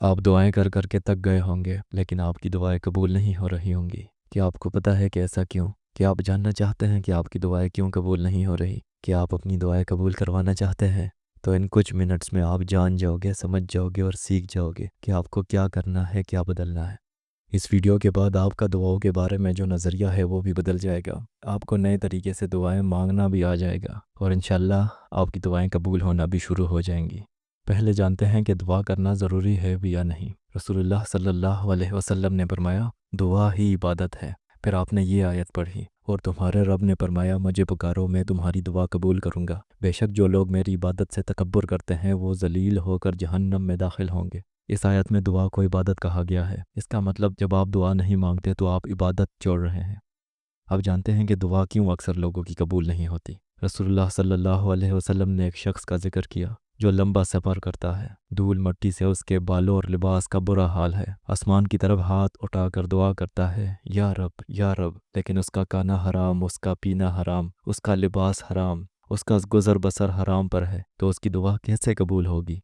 آپ دعائیں کر کر کے تک گئے ہوں گے لیکن آپ کی دعائیں قبول نہیں ہو رہی ہوں گی۔ کیا آپ کو پتہ ہے کہ ایسا کیوں؟ کیا آپ جاننا چاہتے ہیں کہ آپ کی دعائیں کیوں قبول نہیں ہو رہی؟ کیا آپ اپنی دعائیں قبول کروانا چاہتے ہیں؟ تو ان کچھ منٹس میں آپ جان جاؤ گے، سمجھ جاؤ گے اور سیکھ جاؤ گے کہ آپ کو کیا کرنا ہے، کیا بدلنا ہے۔ اس ویڈیو کے بعد آپ کا دعاؤں کے بارے میں جو نظریہ ہے وہ بھی بدل جائے گا۔ آپ کو نئے طریقے سے دعائیں مانگنا بھی آ جائے گا اور انشاءاللہ آپ کی دعائیں قبول ہونا بھی شروع ہو جائیں گی۔ پہلے جانتے ہیں کہ دعا کرنا ضروری ہے بھی یا نہیں۔ رسول اللہ صلی اللہ علیہ وسلم نے فرمایا دعا ہی عبادت ہے۔ پھر آپ نے یہ آیت پڑھی اور تمہارے رب نے فرمایا مجھے پکارو میں تمہاری دعا قبول کروں گا، بے شک جو لوگ میری عبادت سے تکبر کرتے ہیں وہ ذلیل ہو کر جہنم میں داخل ہوں گے۔ اس آیت میں دعا کو عبادت کہا گیا ہے۔ اس کا مطلب جب آپ دعا نہیں مانگتے تو آپ عبادت چھوڑ رہے ہیں۔ اب جانتے ہیں کہ دعا کیوں اکثر لوگوں کی قبول نہیں ہوتی۔ رسول اللہ صلی اللہ علیہ وسلم نے ایک شخص کا ذکر کیا جو لمبا سفر کرتا ہے، دھول مٹی سے اس کے بالوں اور لباس کا برا حال ہے، آسمان کی طرف ہاتھ اٹھا کر دعا کرتا ہے یا رب یا رب، لیکن اس کا کھانا حرام، اس کا پینا حرام، اس کا لباس حرام، اس کا گزر بسر حرام پر ہے، تو اس کی دعا کیسے قبول ہوگی؟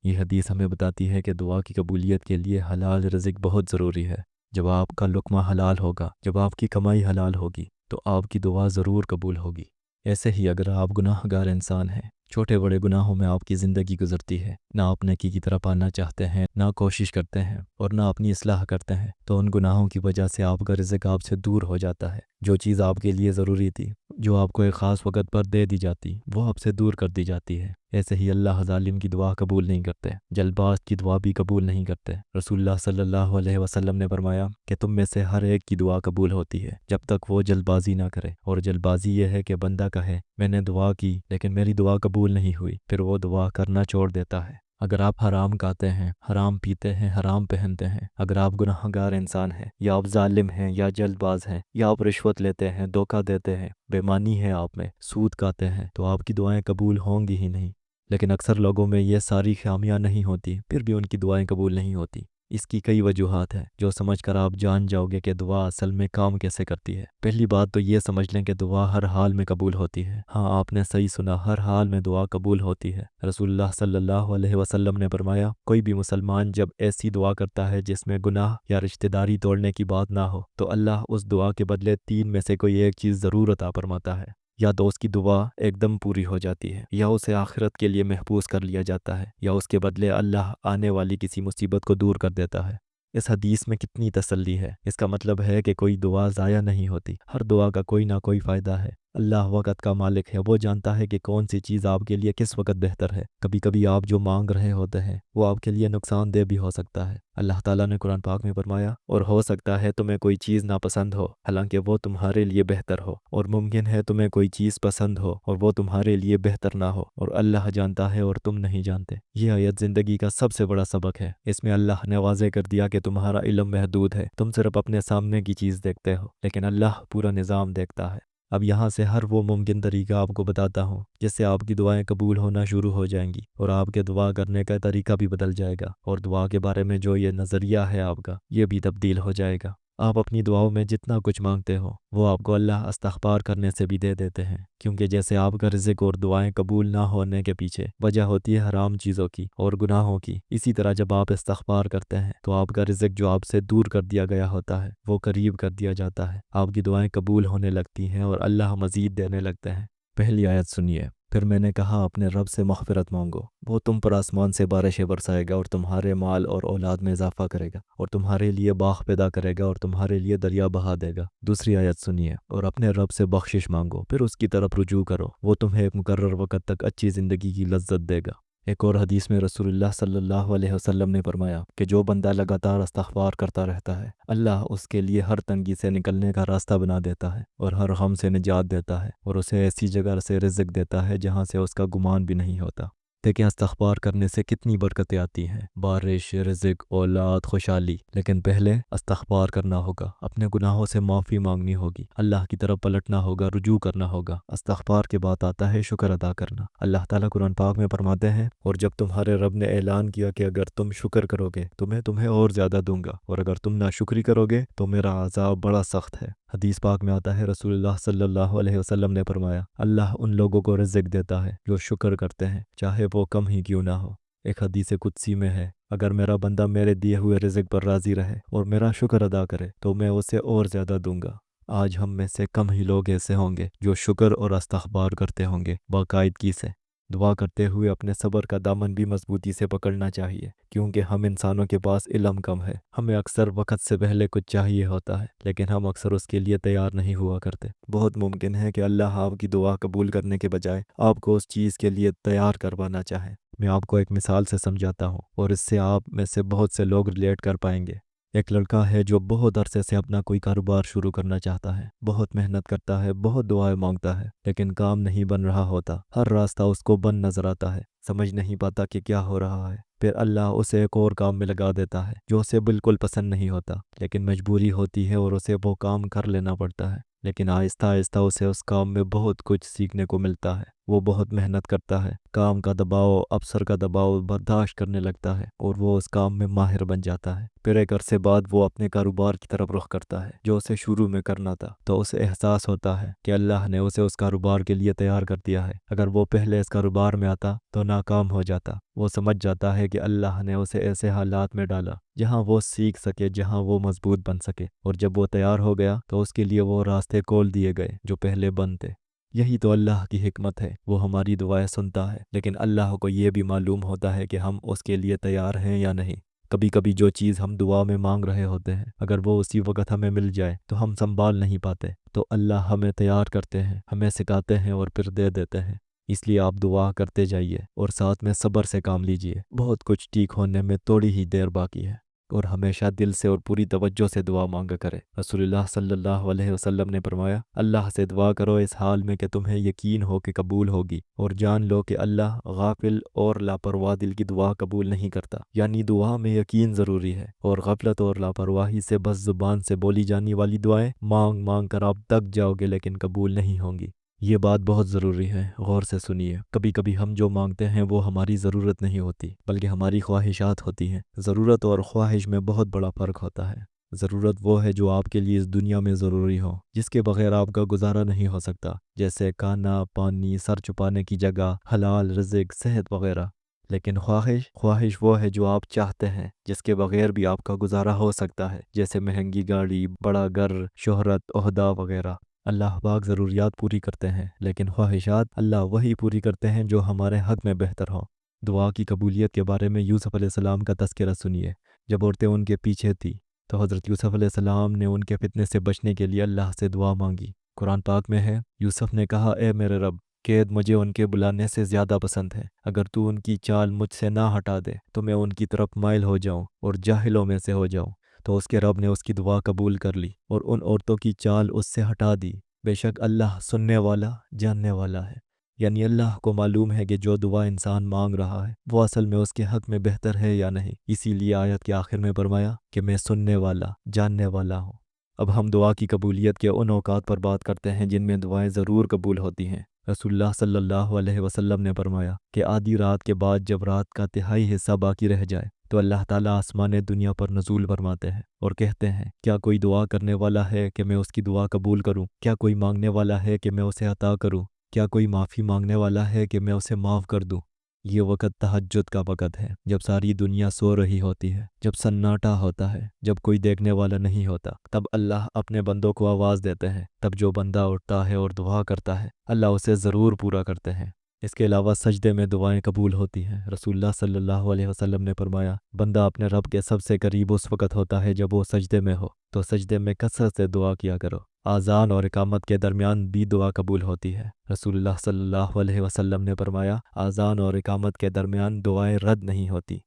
یہ حدیث ہمیں بتاتی ہے کہ دعا کی قبولیت کے لیے حلال رزق بہت ضروری ہے۔ جب آپ کا لقمہ حلال ہوگا، جب آپ کی کمائی حلال ہوگی تو آپ کی دعا ضرور قبول ہوگی۔ ایسے ہی اگر آپ گناہ گار انسان ہیں، چھوٹے بڑے گناہوں میں آپ کی زندگی گزرتی ہے، نہ آپ نیکی کی طرف آنا چاہتے ہیں، نہ کوشش کرتے ہیں اور نہ اپنی اصلاح کرتے ہیں، تو ان گناہوں کی وجہ سے آپ کا رزق آپ سے دور ہو جاتا ہے۔ جو چیز آپ کے لیے ضروری تھی، جو آپ کو ایک خاص وقت پر دے دی جاتی، وہ آپ سے دور کر دی جاتی ہے۔ ایسے ہی اللہ ظالم کی دعا قبول نہیں کرتے، جلد باز کی دعا بھی قبول نہیں کرتے۔ رسول اللہ صلی اللہ علیہ وسلم نے فرمایا کہ تم میں سے ہر ایک کی دعا قبول ہوتی ہے جب تک وہ جلد بازی نہ کرے، اور جلد بازی یہ ہے کہ بندہ کہے میں نے دعا کی لیکن میری دعا قبول نہیں ہوئی، پھر وہ دعا کرنا چھوڑ دیتا ہے۔ اگر آپ حرام کھاتے ہیں، حرام پیتے ہیں، حرام پہنتے ہیں، اگر آپ گناہ گار انسان ہیں، یا آپ ظالم ہیں یا جلد باز ہیں، یا آپ رشوت لیتے ہیں، دھوکہ دیتے ہیں، بے ایمانی ہے آپ میں، سود کھاتے ہیں، تو آپ کی دعائیں قبول ہوں گی ہی نہیں۔ لیکن اکثر لوگوں میں یہ ساری خامیاں نہیں ہوتی، پھر بھی ان کی دعائیں قبول نہیں ہوتی۔ اس کی کئی وجوہات ہیں جو سمجھ کر آپ جان جاؤ گے کہ دعا اصل میں کام کیسے کرتی ہے۔ پہلی بات تو یہ سمجھ لیں کہ دعا ہر حال میں قبول ہوتی ہے۔ ہاں، آپ نے صحیح سنا، ہر حال میں دعا قبول ہوتی ہے۔ رسول اللہ صلی اللہ علیہ وسلم نے فرمایا کوئی بھی مسلمان جب ایسی دعا کرتا ہے جس میں گناہ یا رشتہ داری توڑنے کی بات نہ ہو تو اللہ اس دعا کے بدلے 3 میں سے کوئی ایک چیز ضرور عطا فرماتا ہے۔ یا تو اس کی دعا ایک دم پوری ہو جاتی ہے، یا اسے آخرت کے لیے محفوظ کر لیا جاتا ہے، یا اس کے بدلے اللہ آنے والی کسی مصیبت کو دور کر دیتا ہے۔ اس حدیث میں کتنی تسلی ہے۔ اس کا مطلب ہے کہ کوئی دعا ضائع نہیں ہوتی، ہر دعا کا کوئی نہ کوئی فائدہ ہے۔ اللہ وقت کا مالک ہے، وہ جانتا ہے کہ کون سی چیز آپ کے لیے کس وقت بہتر ہے۔ کبھی کبھی آپ جو مانگ رہے ہوتے ہیں وہ آپ کے لیے نقصان دہ بھی ہو سکتا ہے۔ اللہ تعالیٰ نے قرآن پاک میں فرمایا اور ہو سکتا ہے تمہیں کوئی چیز ناپسند ہو حالانکہ وہ تمہارے لیے بہتر ہو، اور ممکن ہے تمہیں کوئی چیز پسند ہو اور وہ تمہارے لیے بہتر نہ ہو، اور اللہ جانتا ہے اور تم نہیں جانتے۔ یہ آیت زندگی کا سب سے بڑا سبق ہے۔ اس میں اللہ نے واضح کر دیا کہ تمہارا علم محدود ہے، تم صرف اپنے سامنے کی چیز دیکھتے ہو، لیکن اللہ پورا نظام دیکھتا ہے۔ اب یہاں سے ہر وہ ممکن طریقہ آپ کو بتاتا ہوں جس سے آپ کی دعائیں قبول ہونا شروع ہو جائیں گی، اور آپ کے دعا کرنے کا طریقہ بھی بدل جائے گا، اور دعا کے بارے میں جو یہ نظریہ ہے آپ کا، یہ بھی تبدیل ہو جائے گا۔ آپ اپنی دعاؤں میں جتنا کچھ مانگتے ہو وہ آپ کو اللہ استغفار کرنے سے بھی دے دیتے ہیں، کیونکہ جیسے آپ کا رزق اور دعائیں قبول نہ ہونے کے پیچھے وجہ ہوتی ہے حرام چیزوں کی اور گناہوں کی، اسی طرح جب آپ استغفار کرتے ہیں تو آپ کا رزق جو آپ سے دور کر دیا گیا ہوتا ہے وہ قریب کر دیا جاتا ہے، آپ کی دعائیں قبول ہونے لگتی ہیں اور اللہ مزید دینے لگتے ہیں۔ پہلی آیت سنیے، پھر میں نے کہا اپنے رب سے مغفرت مانگو، وہ تم پر آسمان سے بارشیں برسائے گا اور تمہارے مال اور اولاد میں اضافہ کرے گا، اور تمہارے لیے باغ پیدا کرے گا اور تمہارے لیے دریا بہا دے گا۔ دوسری آیت سنیے، اور اپنے رب سے بخشش مانگو، پھر اس کی طرف رجوع کرو، وہ تمہیں ایک مقرر وقت تک اچھی زندگی کی لذت دے گا۔ ایک اور حدیث میں رسول اللہ صلی اللہ علیہ وسلم نے فرمایا کہ جو بندہ لگاتار استغفار کرتا رہتا ہے اللہ اس کے لیے ہر تنگی سے نکلنے کا راستہ بنا دیتا ہے اور ہر غم سے نجات دیتا ہے، اور اسے ایسی جگہ سے رزق دیتا ہے جہاں سے اس کا گمان بھی نہیں ہوتا۔ دیکھیں استغفار کرنے سے کتنی برکتیں آتی ہیں، بارش، رزق، اولاد، خوشحالی، لیکن پہلے استغفار کرنا ہوگا، اپنے گناہوں سے معافی مانگنی ہوگی، اللہ کی طرف پلٹنا ہوگا، رجوع کرنا ہوگا۔ استغفار کے بعد آتا ہے شکر ادا کرنا۔ اللہ تعالیٰ قرآن پاک میں فرماتے ہیں اور جب تمہارے رب نے اعلان کیا کہ اگر تم شکر کرو گے تو میں تمہیں اور زیادہ دوں گا، اور اگر تم ناشکری کرو گے تو میرا عذاب بڑا سخت ہے۔ حدیث پاک میں آتا ہے رسول اللہ صلی اللہ علیہ وسلم نے فرمایا اللہ ان لوگوں کو رزق دیتا ہے جو شکر کرتے ہیں چاہے وہ کم ہی کیوں نہ ہو۔ ایک حدیث قدسی میں ہے، اگر میرا بندہ میرے دیے ہوئے رزق پر راضی رہے اور میرا شکر ادا کرے تو میں اسے اور زیادہ دوں گا۔ آج ہم میں سے کم ہی لوگ ایسے ہوں گے جو شکر اور استغفار کرتے ہوں گے باقاعدگی سے۔ دعا کرتے ہوئے اپنے صبر کا دامن بھی مضبوطی سے پکڑنا چاہیے، کیونکہ ہم انسانوں کے پاس علم کم ہے۔ ہمیں اکثر وقت سے پہلے کچھ چاہیے ہوتا ہے، لیکن ہم اکثر اس کے لیے تیار نہیں ہوا کرتے۔ بہت ممکن ہے کہ اللہ آپ کی دعا قبول کرنے کے بجائے آپ کو اس چیز کے لیے تیار کروانا چاہے۔ میں آپ کو ایک مثال سے سمجھاتا ہوں، اور اس سے آپ میں سے بہت سے لوگ ریلیٹ کر پائیں گے۔ ایک لڑکا ہے جو بہت عرصے سے اپنا کوئی کاروبار شروع کرنا چاہتا ہے، بہت محنت کرتا ہے، بہت دعائیں مانگتا ہے، لیکن کام نہیں بن رہا ہوتا۔ ہر راستہ اس کو بند نظر آتا ہے، سمجھ نہیں پاتا کہ کیا ہو رہا ہے۔ پھر اللہ اسے ایک اور کام میں لگا دیتا ہے جو اسے بالکل پسند نہیں ہوتا، لیکن مجبوری ہوتی ہے اور اسے وہ کام کر لینا پڑتا ہے۔ لیکن آہستہ آہستہ اسے اس کام میں بہت کچھ سیکھنے کو ملتا ہے۔ وہ بہت محنت کرتا ہے، کام کا دباؤ، افسر کا دباؤ برداشت کرنے لگتا ہے، اور وہ اس کام میں ماہر بن جاتا ہے۔ پھر ایک عرصے بعد وہ اپنے کاروبار کی طرف رخ کرتا ہے جو اسے شروع میں کرنا تھا، تو اسے احساس ہوتا ہے کہ اللہ نے اسے اس کاروبار کے لیے تیار کر دیا ہے۔ اگر وہ پہلے اس کاروبار میں آتا تو ناکام ہو جاتا۔ وہ سمجھ جاتا ہے کہ اللہ نے اسے ایسے حالات میں ڈالا جہاں وہ سیکھ سکے، جہاں وہ مضبوط بن سکے، اور جب وہ تیار ہو گیا تو اس کے لیے وہ راستے کھول دیے گئے جو پہلے بند تھے۔ یہی تو اللہ کی حکمت ہے، وہ ہماری دعائیں سنتا ہے، لیکن اللہ کو یہ بھی معلوم ہوتا ہے کہ ہم اس کے لیے تیار ہیں یا نہیں۔ کبھی کبھی جو چیز ہم دعا میں مانگ رہے ہوتے ہیں، اگر وہ اسی وقت ہمیں مل جائے تو ہم سنبھال نہیں پاتے، تو اللہ ہمیں تیار کرتے ہیں، ہمیں سکھاتے ہیں اور پھر دے دیتے ہیں۔ اس لیے آپ دعا کرتے جائیے اور ساتھ میں صبر سے کام لیجئے۔ بہت کچھ ٹھیک ہونے میں تھوڑی ہی دیر باقی ہے، اور ہمیشہ دل سے اور پوری توجہ سے دعا مانگا کرے۔ رسول اللہ صلی اللہ علیہ وسلم نے فرمایا، اللہ سے دعا کرو اس حال میں کہ تمہیں یقین ہو کہ قبول ہوگی، اور جان لو کہ اللہ غافل اور لاپرواہ دل کی دعا قبول نہیں کرتا۔ یعنی دعا میں یقین ضروری ہے، اور غفلت اور لاپرواہی سے بس زبان سے بولی جانے والی دعائیں مانگ مانگ کر آپ تک جاؤ گے لیکن قبول نہیں ہوں گی۔ یہ بات بہت ضروری ہے، غور سے سنیے۔ کبھی کبھی ہم جو مانگتے ہیں وہ ہماری ضرورت نہیں ہوتی بلکہ ہماری خواہشات ہوتی ہیں۔ ضرورت اور خواہش میں بہت بڑا فرق ہوتا ہے۔ ضرورت وہ ہے جو آپ کے لیے اس دنیا میں ضروری ہو، جس کے بغیر آپ کا گزارا نہیں ہو سکتا، جیسے کھانا، پانی، سر چھپانے کی جگہ، حلال رزق، صحت وغیرہ۔ لیکن خواہش وہ ہے جو آپ چاہتے ہیں، جس کے بغیر بھی آپ کا گزارا ہو سکتا ہے، جیسے مہنگی گاڑی، بڑا گھر، شہرت، عہدہ وغیرہ۔ اللہ پاک ضروریات پوری کرتے ہیں، لیکن خواہشات اللہ وہی پوری کرتے ہیں جو ہمارے حق میں بہتر ہو۔ دعا کی قبولیت کے بارے میں یوسف علیہ السلام کا تذکرہ سنیے۔ جب عورتیں ان کے پیچھے تھی تو حضرت یوسف علیہ السلام نے ان کے فتنے سے بچنے کے لیے اللہ سے دعا مانگی۔ قرآن پاک میں ہے، یوسف نے کہا، اے میرے رب، قید مجھے ان کے بلانے سے زیادہ پسند ہے۔ اگر تو ان کی چال مجھ سے نہ ہٹا دے تو میں ان کی طرف مائل ہو جاؤں اور جاہلوں میں سے ہو جاؤں۔ تو اس کے رب نے اس کی دعا قبول کر لی اور ان عورتوں کی چال اس سے ہٹا دی۔ بے شک اللہ سننے والا، جاننے والا ہے۔ یعنی اللہ کو معلوم ہے کہ جو دعا انسان مانگ رہا ہے وہ اصل میں اس کے حق میں بہتر ہے یا نہیں۔ اسی لیے آیت کے آخر میں فرمایا کہ میں سننے والا، جاننے والا ہوں۔ اب ہم دعا کی قبولیت کے ان اوقات پر بات کرتے ہیں جن میں دعائیں ضرور قبول ہوتی ہیں۔ رسول اللہ صلی اللہ علیہ وسلم نے فرمایا کہ آدھی رات کے بعد جب رات کا تہائی حصہ باقی رہ جائے تو اللہ تعالیٰ آسمان دنیا پر نزول فرماتے ہیں اور کہتے ہیں، کیا کوئی دعا کرنے والا ہے کہ میں اس کی دعا قبول کروں؟ کیا کوئی مانگنے والا ہے کہ میں اسے عطا کروں؟ کیا کوئی معافی مانگنے والا ہے کہ میں اسے معاف کر دوں؟ یہ وقت تہجد کا وقت ہے، جب ساری دنیا سو رہی ہوتی ہے، جب سناٹا ہوتا ہے، جب کوئی دیکھنے والا نہیں ہوتا، تب اللہ اپنے بندوں کو آواز دیتے ہیں۔ تب جو بندہ اٹھتا ہے اور دعا کرتا ہے اللہ اسے ضرور پورا کرتے ہیں۔ اس کے علاوہ سجدے میں دعائیں قبول ہوتی ہیں۔ رسول اللہ صلی اللہ علیہ وسلم نے فرمایا، بندہ اپنے رب کے سب سے قریب اس وقت ہوتا ہے جب وہ سجدے میں ہو، تو سجدے میں کثرت سے دعا کیا کرو۔ آذان اور اقامت کے درمیان بھی دعا قبول ہوتی ہے۔ رسول اللہ صلی اللہ علیہ وسلم نے فرمایا، آذان اور اقامت کے درمیان دعائیں رد نہیں ہوتی۔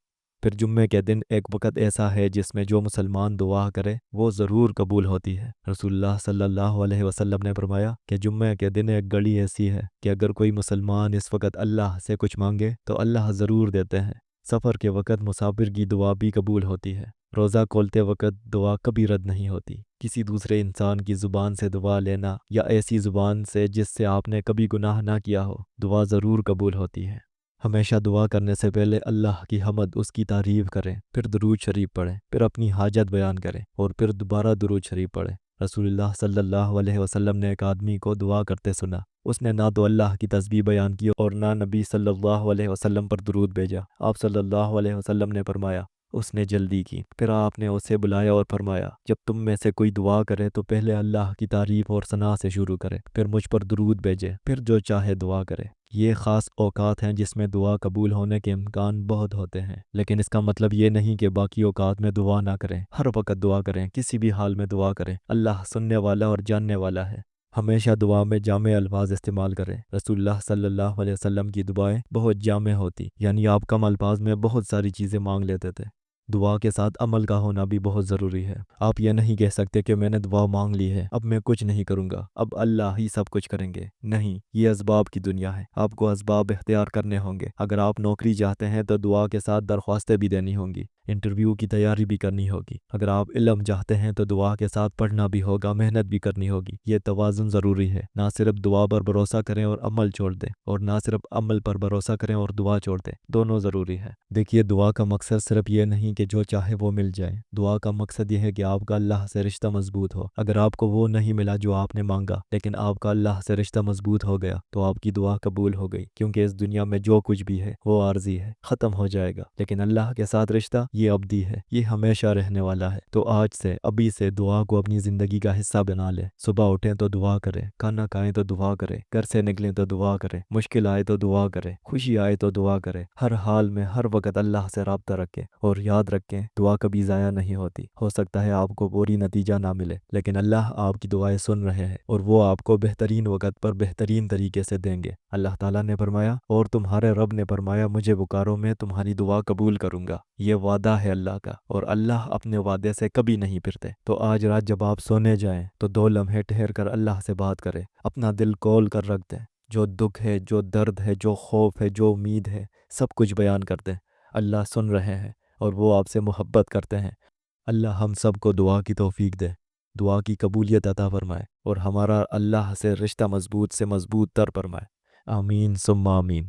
پھر جمعے کے دن ایک وقت ایسا ہے جس میں جو مسلمان دعا کرے وہ ضرور قبول ہوتی ہے۔ رسول اللہ صلی اللہ علیہ وسلم نے فرمایا کہ جمعے کے دن ایک گھڑی ایسی ہے کہ اگر کوئی مسلمان اس وقت اللہ سے کچھ مانگے تو اللہ ضرور دیتے ہیں۔ سفر کے وقت مسافر کی دعا بھی قبول ہوتی ہے۔ روزہ کھولتے وقت دعا کبھی رد نہیں ہوتی۔ کسی دوسرے انسان کی زبان سے دعا لینا یا ایسی زبان سے جس سے آپ نے کبھی گناہ نہ کیا ہو، دعا ضرور قبول ہوتی ہے۔ ہمیشہ دعا کرنے سے پہلے اللہ کی حمد، اس کی تعریف کریں، پھر درود شریف پڑھیں، پھر اپنی حاجت بیان کریں اور پھر دوبارہ درود شریف پڑھیں۔ رسول اللہ صلی اللہ علیہ وسلم نے ایک آدمی کو دعا کرتے سنا۔ اس نے نہ تو اللہ کی تسبیح بیان کی اور نہ نبی صلی اللہ علیہ وسلم پر درود بھیجا۔ آپ صلی اللہ علیہ وسلم نے فرمایا، اس نے جلدی کی۔ پھر آپ نے اسے بلایا اور فرمایا، جب تم میں سے کوئی دعا کرے تو پہلے اللہ کی تعریف اور ثنا سے شروع کرے، پھر مجھ پر درود بھیجے، پھر جو چاہے دعا کرے۔ یہ خاص اوقات ہیں جس میں دعا قبول ہونے کے امکان بہت ہوتے ہیں، لیکن اس کا مطلب یہ نہیں کہ باقی اوقات میں دعا نہ کریں۔ ہر وقت دعا کریں، کسی بھی حال میں دعا کریں۔ اللہ سننے والا اور جاننے والا ہے۔ ہمیشہ دعا میں جامع الفاظ استعمال کریں۔ رسول اللہ صلی اللہ علیہ وسلم کی دعائیں بہت جامع ہوتی، یعنی آپ کم الفاظ میں بہت ساری چیزیں مانگ لیتے تھے۔ دعا کے ساتھ عمل کا ہونا بھی بہت ضروری ہے۔ آپ یہ نہیں کہہ سکتے کہ میں نے دعا مانگ لی ہے، اب میں کچھ نہیں کروں گا، اب اللہ ہی سب کچھ کریں گے۔ نہیں، یہ اسباب کی دنیا ہے، آپ کو اسباب اختیار کرنے ہوں گے۔ اگر آپ نوکری چاہتے ہیں تو دعا کے ساتھ درخواستیں بھی دینی ہوں گی، انٹرویو کی تیاری بھی کرنی ہوگی۔ اگر آپ علم چاہتے ہیں تو دعا کے ساتھ پڑھنا بھی ہوگا، محنت بھی کرنی ہوگی۔ یہ توازن ضروری ہے۔ نہ صرف دعا پر بھروسہ کریں اور عمل چھوڑ دیں، اور نہ صرف عمل پر بھروسہ کریں اور دعا چھوڑ دیں، دونوں ضروری ہے۔ دیکھیے، دعا کا مقصد صرف یہ نہیں کہ جو چاہے وہ مل جائے۔ دعا کا مقصد یہ ہے کہ آپ کا اللہ سے رشتہ مضبوط ہو۔ اگر آپ کو وہ نہیں ملا جو آپ نے مانگا، لیکن آپ کا اللہ سے رشتہ مضبوط ہو گیا، تو آپ کی دعا قبول ہو گئی، کیونکہ اس دنیا میں جو کچھ بھی ہے وہ عارضی ہے، ختم ہو جائے گا، لیکن اللہ کے ساتھ رشتہ یہ ابدی ہے، یہ ہمیشہ رہنے والا ہے۔ تو آج سے، ابھی سے دعا کو اپنی زندگی کا حصہ بنا لیں۔ صبح اٹھیں تو دعا کریں، کھانا کھائیں تو دعا کریں، گھر سے نکلیں تو دعا کریں، مشکل آئے تو دعا کریں، خوشی آئے تو دعا کریں۔ ہر حال میں، ہر وقت اللہ سے رابطہ رکھیں، اور یاد رکھیں، دعا کبھی ضائع نہیں ہوتی۔ ہو سکتا ہے آپ کو پوری نتیجہ نہ ملے، لیکن اللہ آپ کی دعائیں سن رہے ہیں، اور وہ آپ کو بہترین وقت پر بہترین طریقے سے دیں گے۔ اللہ تعالیٰ نے فرمایا، اور تمہارے رب نے فرمایا، مجھے پکارو، میں تمہاری دعا قبول کروں گا۔ یہ وعدہ ہے اللہ کا، اور اللہ اپنے وعدے سے کبھی نہیں پھرتے۔ تو آج رات جب آپ سونے جائیں تو 2 لمحے ٹھہر کر اللہ سے بات کریں، اپنا دل کھول کر رکھ دیں۔ جو دکھ ہے، جو درد ہے، جو خوف ہے، جو امید ہے، سب کچھ بیان کر دیں۔ اللہ سن رہے ہیں، اور وہ آپ سے محبت کرتے ہیں۔ اللہ ہم سب کو دعا کی توفیق دے، دعا کی قبولیت عطا فرمائے، اور ہمارا اللہ سے رشتہ مضبوط سے مضبوط تر فرمائے۔ آمین ثم آمین۔